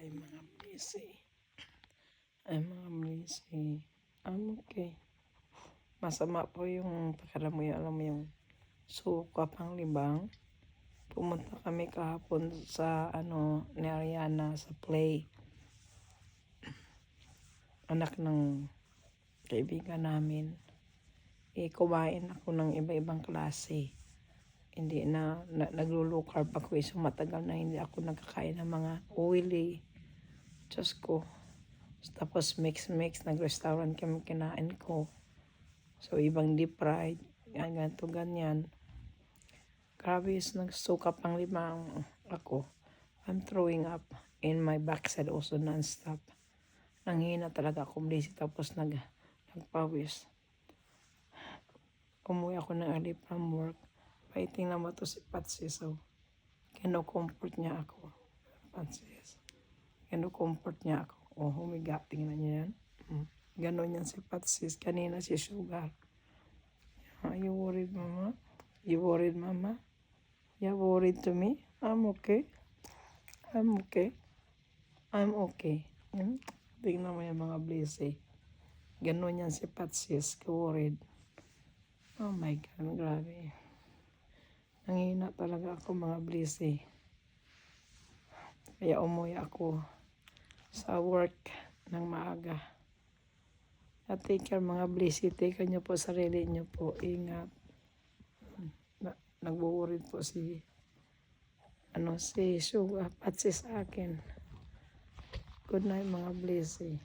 Ay mga busy. Ay mga busy. Okay. Masama po yung pakiramdam mo yung, alam mo yung suka pang libang. Pumunta kami kahapon sa ni Ariana sa play. Anak ng kaibigan namin. Kumain ako ng iba-ibang klase. Hindi naglululow carb ako. So matagal na hindi ako nagkakain ng mga oily. Diyos ko. Tapos mix, nag-restaurant kami kinain ko. So ibang deep fried. Ganito, ganyan. Grabe, nagsuka pang limang ako. I'm throwing up in my backside also non-stop. Nanghina talaga ako, busy. Tapos nagpawis. Umuwi ako ng early from work. Fighting naman to si Patsy. So, kino-comfort niya ako. Patsy. Kino-comfort niya ako. Oh, humiga. Tingnan niya yan. Ganon yan si Patsy. Kanina si Sugar. Are you worried, Mama? You worried, Mama? You worried to me? I'm okay. I'm okay. I'm okay. Tingnan mo yung mga blessing. Ganon yan si Patsy. Worried. Oh my God, grabe. Nanghina talaga ako mga blessing. Kaya umuwi ako sa work ng maaga. At take care mga blessing. Take care nyo po sarili nyo po. Ingat. Nagbuburid po si si Sugar Patsy sa akin. Good night mga blessing.